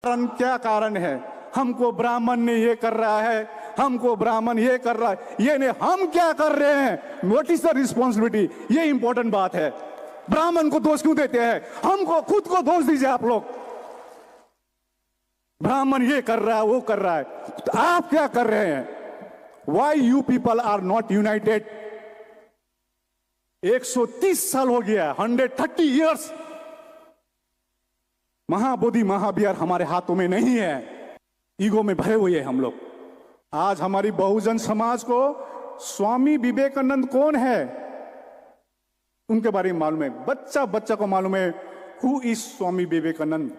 कारण क्या कारण है? हमको ब्राह्मण ने ये कर रहा है, हमको ब्राह्मण ये कर रहा है, ये नहीं, हम क्या कर रहे हैं? What is the responsibility? ये इंपॉर्टेंट बात है। ब्राह्मण को दोष क्यों देते हैं? हमको खुद को दोष दीजिए आप लोग। ब्राह्मण ये कर रहा है, वो कर रहा है, तो आप क्या कर रहे हैं? Why you people are not united? 130 साल हो गया, 130 ईयर्स। महाबोधि महाविहार हमारे हाथों में नहीं है, ईगो में भरे हुए हैं हम लोग। आज हमारी बहुजन समाज को स्वामी विवेकानंद कौन है उनके बारे में मालूम है। बच्चा बच्चा को मालूम है हु इज स्वामी विवेकानंद।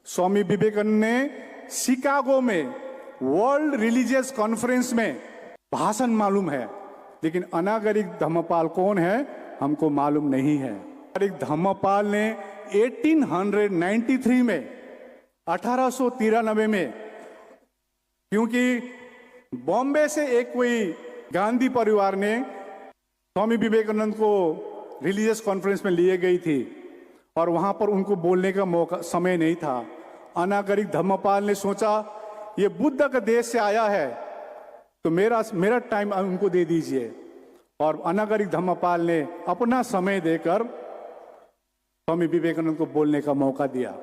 स्वामी विवेकानंद ने शिकागो में वर्ल्ड रिलीजियस कॉन्फ्रेंस में भाषण मालूम है, लेकिन अनागरिक धम्मपाल कौन है हमको मालूम नहीं है। अनागरिक धम्मपाल ने 1893 में 1893 में, क्योंकि बॉम्बे से एक कोई गांधी परिवार ने स्वामी विवेकानंद को रिलीजियस कॉन्फ्रेंस में लिए गई थी और वहां पर उनको बोलने का मौका समय नहीं था। अनागरिक धम्मपाल ने सोचा ये बुद्ध का देश से आया है तो मेरा टाइम उनको दे दीजिए, और अनागरिक धम्मपाल ने अपना समय देकर स्वामी विवेकानंद को बोलने का मौका दिया।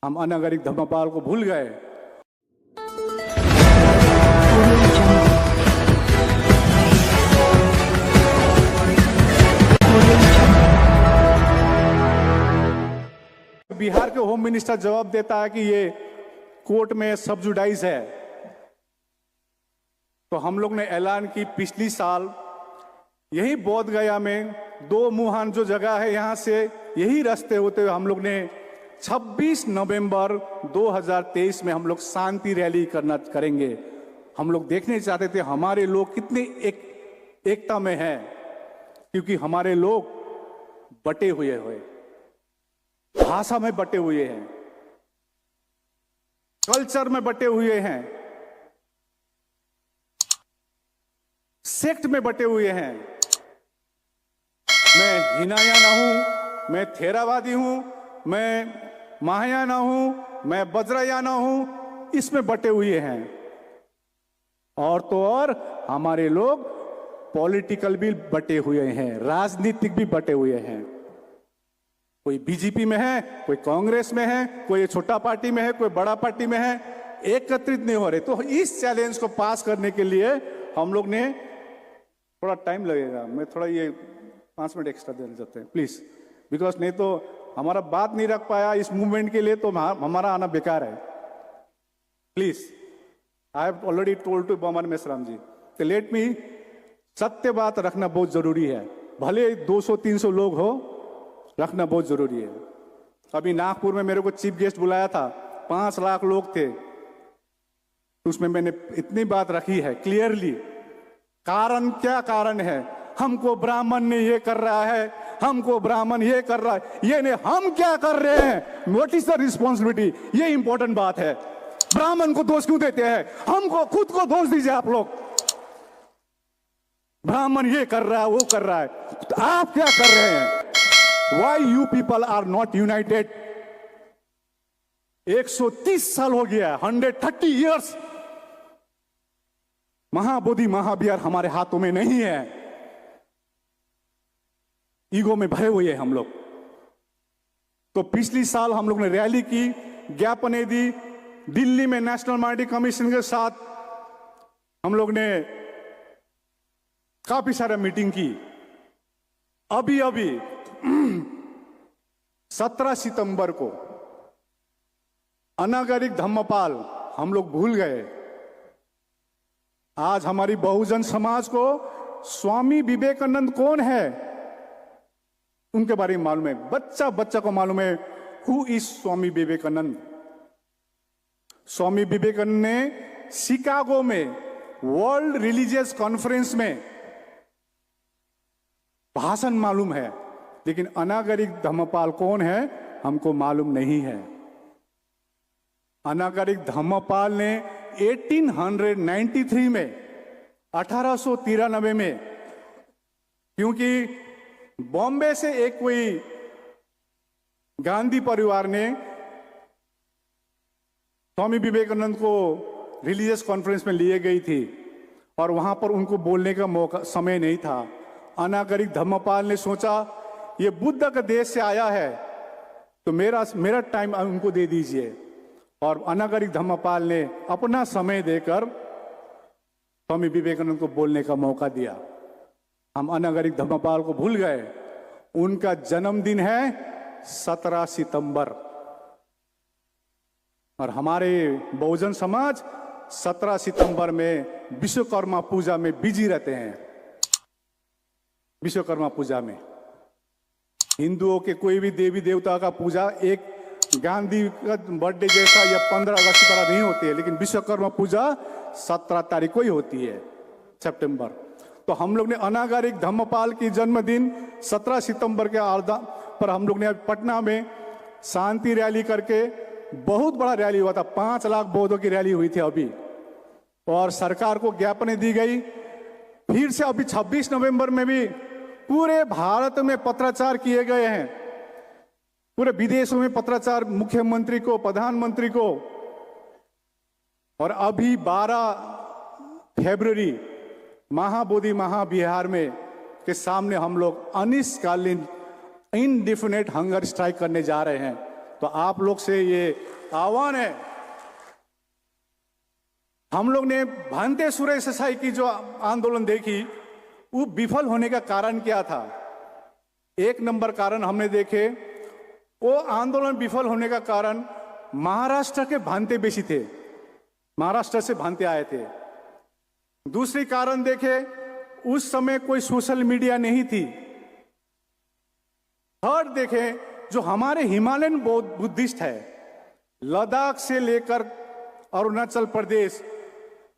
हम अनागरिक धम्मपाल को भूल गए। बिहार के होम मिनिस्टर जवाब देता है कि ये कोर्ट में सब्जुडाइज है। तो हम लोग ने ऐलान की पिछली साल यही बोध गया में 2 मुहान जो जगह है, यहां से यही रास्ते होते हुए हम लोग ने 26 नवंबर 2023 में हम लोग शांति रैली करेंगे। हम लोग देखने चाहते थे हमारे लोग कितने एकता में हैं, क्योंकि हमारे लोग बटे हुए भाषा में बटे हुए हैं, कल्चर में बटे हुए हैं, सेक्ट में बटे हुए हैं। मैं हिनायाना हूं, मैं थेरावादी हूं, मैं महायाना हूं, मैं वज्रयाना हूं, इसमें बटे हुए हैं। और तो और हमारे लोग पॉलिटिकल भी बटे हुए हैं, राजनीतिक भी बटे हुए हैं। कोई बीजेपी में है, कोई कांग्रेस में है, कोई छोटा पार्टी में है, कोई बड़ा पार्टी में है, एकत्रित नहीं हो रहे। तो इस चैलेंज को पास करने के लिए हम लोग ने, थोड़ा टाइम लगेगा, मैं थोड़ा ये 5 मिनट एक्स्ट्रा देना चाहते हैं प्लीज, बिकॉज नहीं तो हमारा बात नहीं रख पाया इस मूवमेंट के लिए तो हमारा आना बेकार है। Please, I have already told to Baman Meshram जी, तो लेट मी, सत्य बात रखना बहुत जरूरी है। भले 200-300 लोग हो, रखना बहुत जरूरी है। अभी नागपुर में मेरे को चीफ गेस्ट बुलाया था, 5 लाख लोग थे, उसमें मैंने इतनी बात रखी है क्लियरली। कारण क्या कारण है? हमको ब्राह्मण ने ये कर रहा है, हमको ब्राह्मण ये कर रहा है, ये नहीं, हम क्या कर रहे हैं? What is the responsibility? ये इंपॉर्टेंट बात है। ब्राह्मण को दोष क्यों देते हैं? हमको खुद को दोष दीजिए आप लोग। ब्राह्मण ये कर रहा है, वो कर रहा है, तो आप क्या कर रहे हैं? Why you people are not united? 130 साल हो गया, 130 ईयर्स। महाबोधि महाविहार हमारे हाथों में नहीं है, ईगो में भरे हुए हैं हम लोग। तो पिछली साल हम लोग ने रैली की, ज्ञापनें दी, दिल्ली में नेशनल माइनॉरिटी कमीशन के साथ हम लोग ने काफी सारा मीटिंग की। अभी 17 सितंबर को अनागरिक धम्मपाल हम लोग भूल गए। आज हमारी बहुजन समाज को स्वामी विवेकानंद कौन है उनके बारे में मालूम है। बच्चा बच्चा को मालूम है हु इज स्वामी विवेकानंद। स्वामी विवेकानंद ने शिकागो में वर्ल्ड रिलीजियस कॉन्फ्रेंस में भाषण मालूम है, लेकिन अनागरिक धम्मपाल कौन है हमको मालूम नहीं है। अनागरिक धम्मपाल ने 1893 में 1893 में, क्योंकि बॉम्बे से एक कोई गांधी परिवार ने स्वामी विवेकानंद को रिलीजियस कॉन्फ्रेंस में लिए गई थी और वहां पर उनको बोलने का मौका समय नहीं था। अनागरिक धम्मपाल ने सोचा ये बुद्ध का देश से आया है तो मेरा टाइम उनको दे दीजिए, और अनागरिक धम्मपाल ने अपना समय देकर स्वामी विवेकानंद को बोलने का मौका दिया। हम अनागरिक धम्मपाल को भूल गए। उनका जन्मदिन है 17 सितंबर और हमारे बहुजन समाज 17 सितंबर में विश्वकर्मा पूजा में बिजी रहते हैं। विश्वकर्मा पूजा में हिंदुओं के कोई भी देवी देवता का पूजा एक गांधी का बर्थडे जैसा या 15 अगस्त की तरह नहीं होती है, लेकिन विश्वकर्मा पूजा 17 तारीख को ही होती है, सितंबर। तो हम लोग ने अनागरिक धम्मपाल की जन्मदिन 17 सितंबर के आधा पर हम लोग ने पटना में शांति रैली करके, बहुत बड़ा रैली हुआ था, 5 लाख बौद्धों की रैली हुई थी अभी, और सरकार को ज्ञापन दी गई। फिर से अभी 26 नवंबर में भी पूरे भारत में पत्राचार किए गए हैं, पूरे विदेशों में पत्राचार, मुख्यमंत्री को, प्रधानमंत्री को। और अभी 12 फरवरी महाबोधि महाविहार में के सामने हम लोग अनिश्चितकालीन इनडेफिनेट हंगर स्ट्राइक करने जा रहे हैं। तो आप लोग से ये आह्वान है। हम लोग ने भांते सुरेश साई की जो आंदोलन देखी, वो विफल होने का कारण क्या था? एक नंबर कारण हमने देखे, वो आंदोलन विफल होने का कारण महाराष्ट्र के भांते बेशी थे, महाराष्ट्र से भांते आए थे। दूसरी कारण देखे, उस समय कोई सोशल मीडिया नहीं थी। थर्ड देखे, जो हमारे हिमालयन बुद्धिस्ट है, लद्दाख से लेकर अरुणाचल प्रदेश,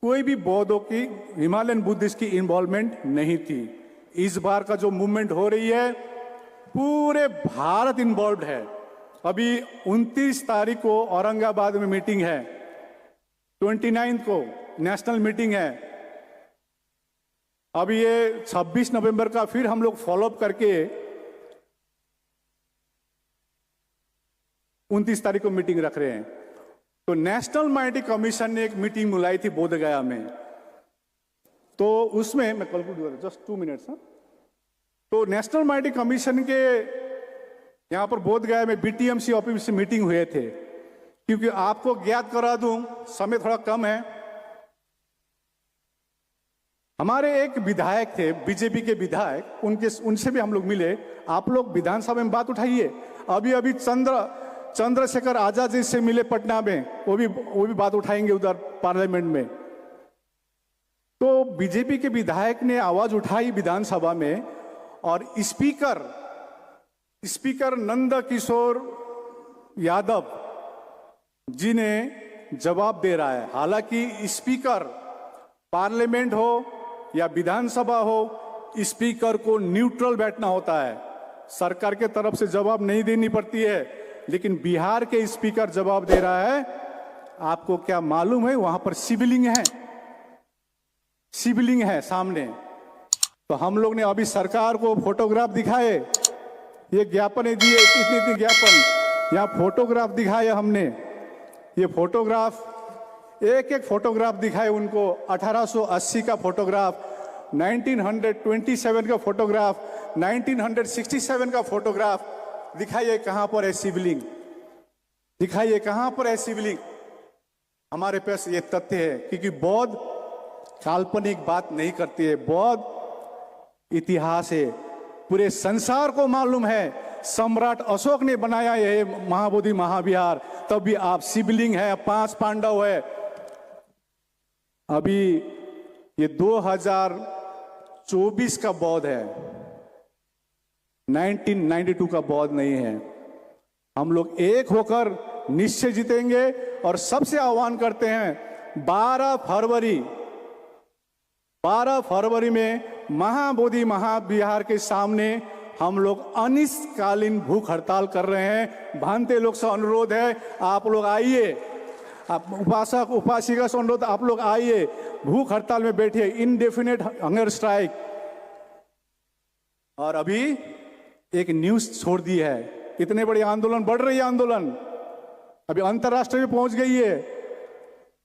कोई भी बौद्धों की, हिमालयन बुद्धिस्ट की इन्वॉल्वमेंट नहीं थी। इस बार का जो मूवमेंट हो रही है, पूरे भारत इन्वॉल्व है। अभी 29 तारीख को औरंगाबाद में मीटिंग है, 29 को नेशनल मीटिंग है। अभी ये 26 नवंबर का फिर हम लोग फॉलोअप करके 29 तारीख को मीटिंग रख रहे हैं। तो नेशनल माइनॉरिटी कमीशन ने एक मीटिंग बुलाई थी बोधगया में, तो उसमें मैं कल जस्ट 2 मिनट्स। तो नेशनल माइनॉरिटी कमीशन के यहां पर बोधगया में बीटीएमसी ऑफिस से मीटिंग हुए थे। क्योंकि आपको ज्ञात करा दूं, समय थोड़ा कम है, हमारे एक विधायक थे, बीजेपी के विधायक, उनसे भी हम लोग मिले। आप लोग विधानसभा में बात उठाइए। अभी चंद्रशेखर आजाद जी से मिले पटना में, वो भी बात उठाएंगे उधर पार्लियामेंट में। तो बीजेपी के विधायक ने आवाज उठाई विधानसभा में, और स्पीकर नंद किशोर यादव जी ने जवाब दे रहा है। हालांकि स्पीकर, पार्लियामेंट हो या विधानसभा हो, स्पीकर को न्यूट्रल बैठना होता है, सरकार के तरफ से जवाब नहीं देनी पड़ती है। लेकिन बिहार के स्पीकर जवाब दे रहा है। आपको क्या मालूम है, वहां पर शिवलिंग है सामने। तो हम लोग ने अभी सरकार को फोटोग्राफ दिखाए, ये ज्ञापन दिए, इतनी ज्ञापन, यहाँ फोटोग्राफ दिखाए हमने। ये फोटोग्राफ, एक फोटोग्राफ दिखाए उनको, 1880 का फोटोग्राफ, 1927 का फोटोग्राफ, 1967 का फोटोग्राफ। दिखाइए कहां पर है शिवलिंग, दिखाइए कहां पर है शिवलिंग। हमारे पास ये तथ्य है, क्योंकि बौद्ध काल्पनिक बात नहीं करती है, बौद्ध इतिहास है, पूरे संसार को मालूम है। सम्राट अशोक ने बनाया ये महाबोधि महाविहार, तब भी आप शिवलिंग है, 5 पांडव है। अभी ये 2024 का बौद्ध है, 1992 का बौद्ध नहीं है। हम लोग एक होकर निश्चय जीतेंगे। और सबसे आह्वान करते हैं, 12 फरवरी में महाबोधि महाविहार के सामने हम लोग अनिश्चितकालीन भूख हड़ताल कर रहे हैं। भांते लोग से अनुरोध है, आप लोग आइए, आप उपासक उपासिका से अनुरोध, आप लोग आइए, भूख हड़ताल में बैठिए, इनडेफिनेट हंगर स्ट्राइक। और अभी एक न्यूज छोड़ दी है, इतने बड़े आंदोलन बढ़ रही है, आंदोलन अभी अंतरराष्ट्रीय में पहुंच गई है।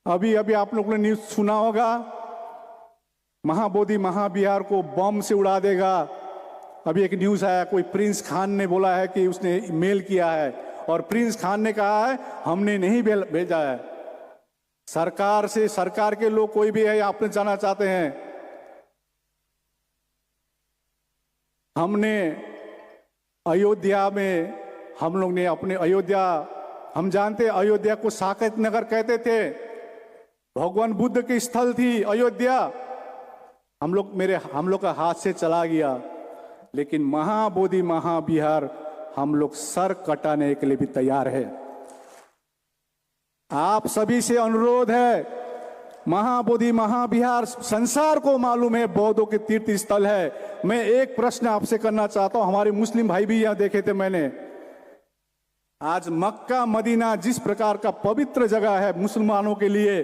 अभी अभी आप लोगों ने न्यूज सुना होगा, महाबोधि महाविहार को बम से उड़ा देगा। अभी एक न्यूज आया, कोई प्रिंस खान ने बोला है कि उसने मेल किया है, और प्रिंस खान ने कहा है हमने नहीं भेजा है। सरकार से, सरकार के लोग कोई भी है, आपने जाना चाहते हैं, हमने अयोध्या में, हम लोग ने अपने अयोध्या, हम जानते अयोध्या को साकेत नगर कहते थे, भगवान बुद्ध की स्थल थी अयोध्या। हम लोग का हाथ से चला गया, लेकिन महाबोधि महाविहार हम लोग सर कटाने के लिए भी तैयार है। आप सभी से अनुरोध है, महाबोधि महाविहार संसार को मालूम है बौद्धों के तीर्थ स्थल है। मैं एक प्रश्न आपसे करना चाहता हूं, हमारे मुस्लिम भाई भी यहां देखे थे मैंने, आज मक्का मदीना जिस प्रकार का पवित्र जगह है मुसलमानों के लिए,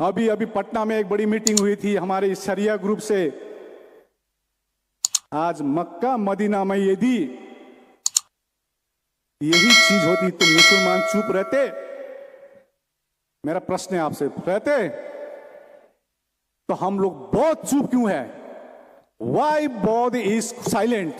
अभी अभी पटना में एक बड़ी मीटिंग हुई थी हमारे शरिया ग्रुप से। आज मक्का मदीना में यदि यही चीज होती तो मुसलमान चुप रहते? मेरा प्रश्न है आपसे, रहते? तो हम लोग बहुत चुप क्यों है? वाई बौद्ध इज साइलेंट?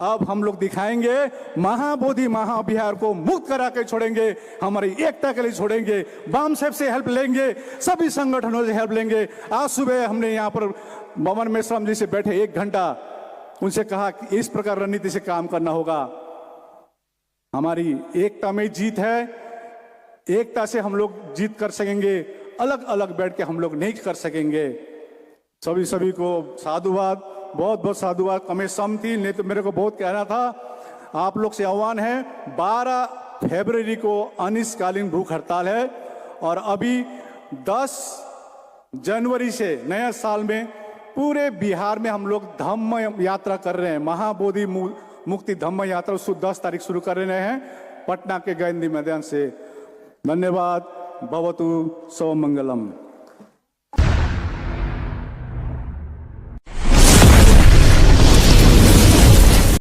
अब हम लोग दिखाएंगे, महाबोधि महाविहार को मुक्त करा के छोड़ेंगे, हमारी एकता के लिए छोड़ेंगे, बाम साहब से हेल्प लेंगे, सभी संगठनों से हेल्प लेंगे। आज सुबह हमने यहाँ पर बमन मेश्राम जी से बैठे 1 घंटा, उनसे कहा कि इस प्रकार रणनीति से काम करना होगा। हमारी एकता में जीत है, एकता से हम लोग जीत कर सकेंगे, अलग अलग बैठ के हम लोग नहीं कर सकेंगे। सभी को साधुवाद, बहुत बहुत साधुवाद। कमें सहमति नहीं तो मेरे को बहुत कहना था। आप लोग से आह्वान है, 12 फरवरी को अनिश्चितकालीन भूख हड़ताल है, और अभी 10 जनवरी से नया साल में पूरे बिहार में हम लोग धम्म यात्रा कर रहे हैं। महाबोधि मुक्ति धम्म यात्रा उसको 10 तारीख शुरू कर रहे हैं पटना के गांधी मैदान से। धन्यवाद। भवतु सर्वमंगलम।